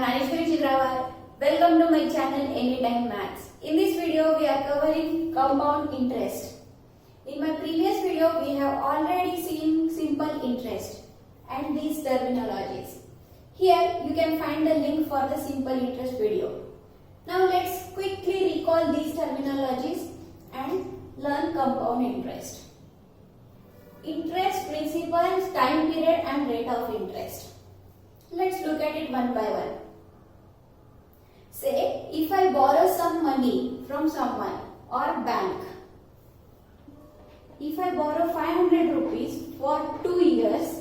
Naneshwari Chidrawar. Welcome to my channel Anytime Maths. In this video, we are covering compound interest. In my previous video, we have already seen simple interest and these terminologies. Here, you can find the link for the simple interest video. Now, let's quickly recall these terminologies and learn compound interest. Interest, principal, time period and rate of interest. Let's look at it one by one. Say, if I borrow some money from someone or bank, if I borrow 500 rupees for 2 years,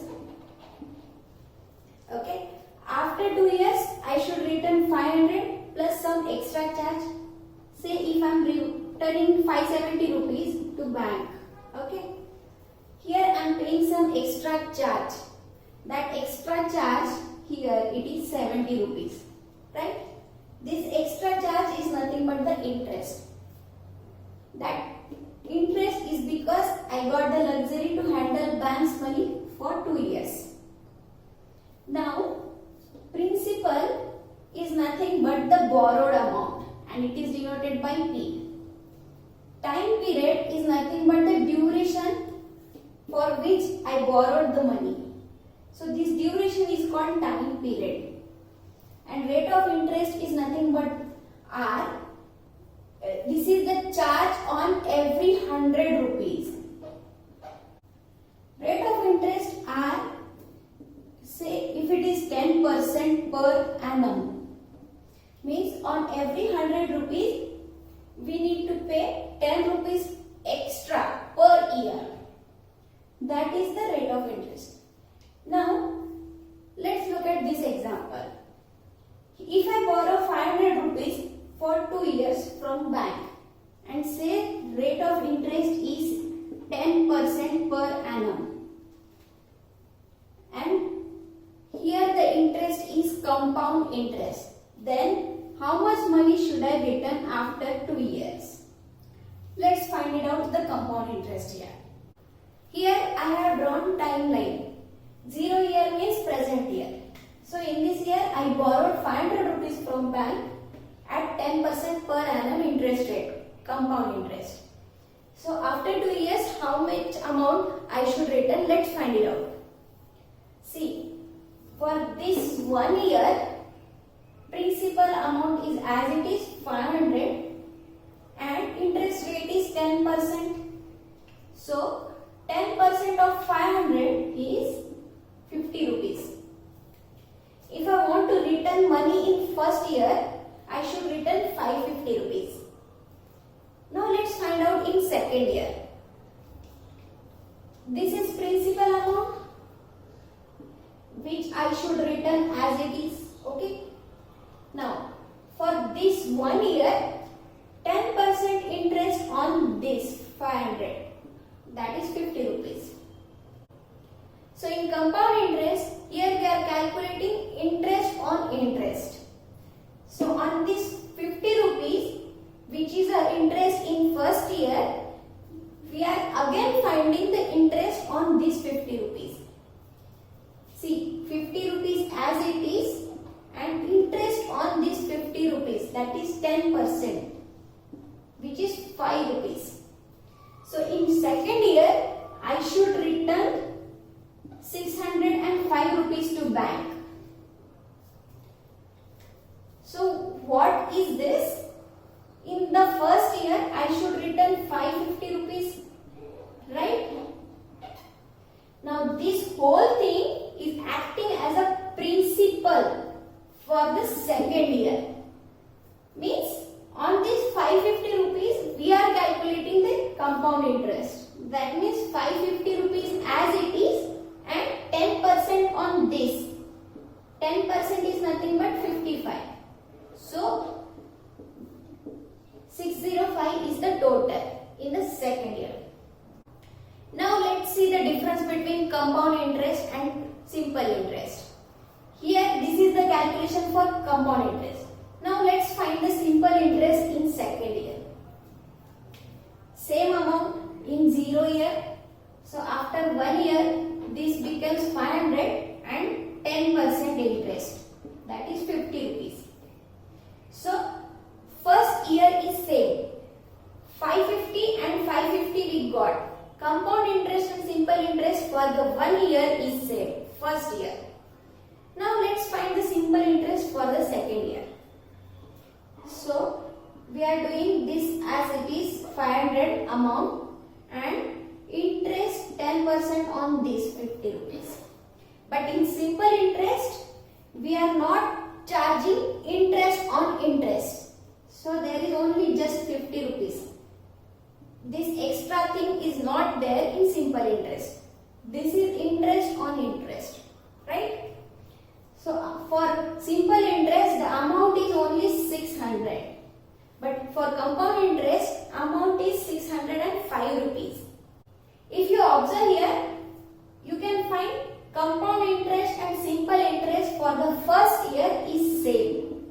okay, after 2 years, I should return 500 plus some extra charge. Say, if I am returning 570 rupees to bank, okay, here I am paying some extra charge. That extra charge here it is 70 rupees, right? This extra charge is nothing but the interest. That interest is because I got the luxury to handle bank's money for 2 years. Now, principal is nothing but the borrowed amount and it is denoted by P. Time period is nothing but the duration for which I borrowed the money. So this duration is called time period. And rate of interest is nothing but R. This is the charge on every 100 rupees. Rate of interest R, say if it is 10% per annum, means on every 100 rupees we need to pay 10 rupees extra per year. That is the rate of interest. Now, let's look at this example. If I borrow 500 rupees for 2 years from bank and say rate of interest is 10% per annum and here the interest is compound interest, then how much money should I return after 2 years? Let's find it out, the compound interest here. Here I have drawn timeline. 0 year means present year. So in this year I borrowed 500 rupees from bank at 10% per annum interest rate, compound interest. So after 2 years how much amount I should return? Let's find it out. See, for this 1 year principal amount is as it is 500 and interest rate is 10%. So 10% of 500 is 50 rupees. If I want to return money in first year, I should return 550 rupees. Now let's find out in second year. This is principal amount which I should return as it is. Okay. Now for this 1 year, 10% interest on this 500, that is 50 rupees. So in compound interest, here we are calculating interest on interest. So on this 50 rupees, which is our interest in first year, we are again finding the interest on this 50 rupees. See, 50 rupees as it is and interest on this 50 rupees, that is 10%, which is 5 rupees. So in second year, I should return 605 rupees to bank. So what is this? In the first year, I should return 550 rupees, right? Now this whole thing is acting as a principal for the second year. Means on this 550 rupees, we are calculating the compound interest. That means 550 rupees as it is and 10% on this. 10% is nothing but 55. So 605 is the total in the second year. Now let's see the difference between compound interest and simple interest. Here this is the calculation for compound interest. Now let's find the simple interest in second year. Same amount in 0 year. So after 1 year this becomes 500 and 10% interest, that is 50 rupees. for the 1 year is saved, first year. Now let's find the simple interest for the second year. So we are doing this as it is 500 amount and interest 10% on this 50 rupees. But in simple interest, we are not charging interest on interest. So there is only just 50 rupees. This extra thing is not there in simple interest. This is interest on interest, right? So for simple interest, the amount is only 600. But for compound interest, amount is 605 rupees. If you observe here, you can find compound interest and simple interest for the first year is same.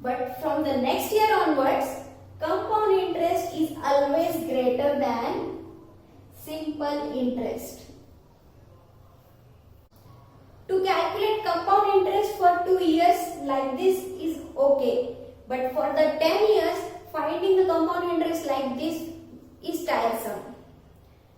But from the next year onwards, compound interest is always greater than simple interest. To calculate compound interest for 2 years like this is okay. But for the 10 years, finding the compound interest like this is tiresome.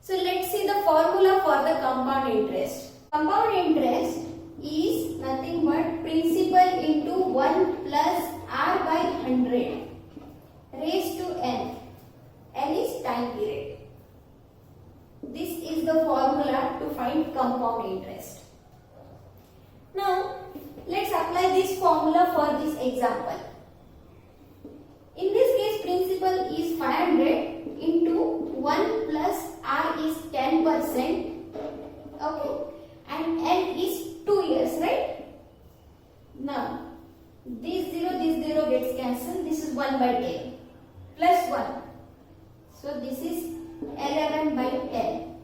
So let's see the formula for the compound interest. Compound interest is nothing but principal into 1 plus r by 100 raised to n. N is time period. This is the formula to find compound interest. Now let's apply this formula for this example. In this case, principal is 500 into 1 plus r is 10%, okay, and n is 2 years, right? Now this 0 gets cancelled. This is 1 by 10 plus 1, so this is 11 by 10.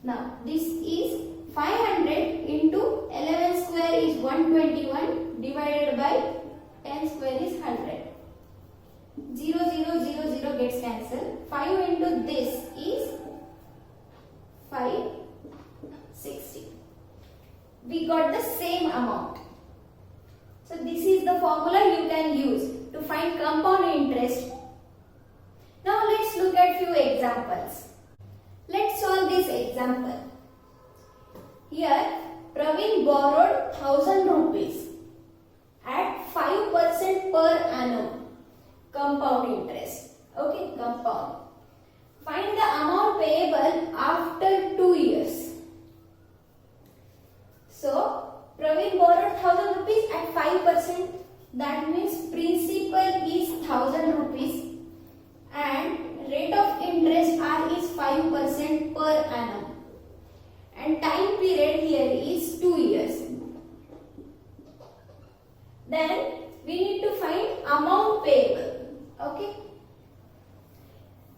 Now this is 500 into 11 square is 121 divided by 10 square is 100. 0 gets cancelled. 5 into this is 560. We got the same amount. So this is the formula you can use to find compound interest. Now let's look at few examples. Let's solve this example. Here Praveen borrowed 1000 rupees at 5% per annum. Compound interest. Okay, compound. Find the amount payable after 2 years. So, Praveen borrowed 1000 rupees at 5%. That means principal is 1000 rupees and rate of interest R is 5% per annum. And time period here is 2 years. Then we need to find amount payable. Okay.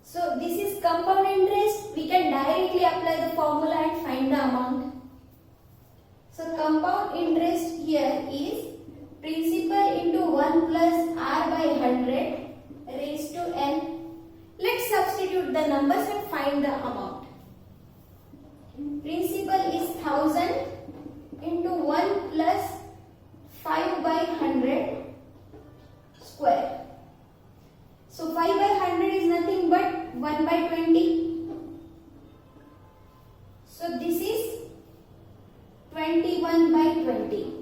So this is compound interest. We can directly apply the formula and find the amount. So compound interest here is principal into 1 plus r by 100 raised to n. Let's substitute the numbers and find the amount. Principal is 1000 into 1 plus 5 by 100 square. So 5 by 100 is nothing but 1 by 20. So this is 21 by 20.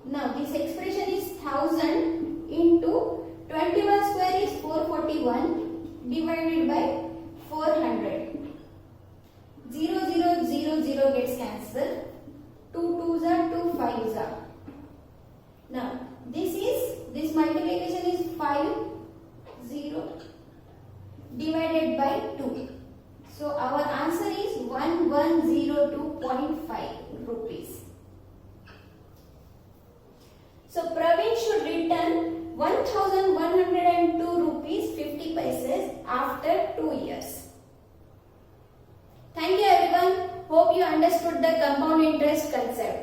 Now this expression is 1000 into 21 square is 441 divided by 400. 0 gets cancelled. 2 2s are 2 5s are. Now this multiplication is 5 0 divided by 2. So our answer is 1102.5 rupees. So Praveen should return 1102 rupees 50 paise after 2 years. Thank you everyone. Hope you understood the compound interest concept.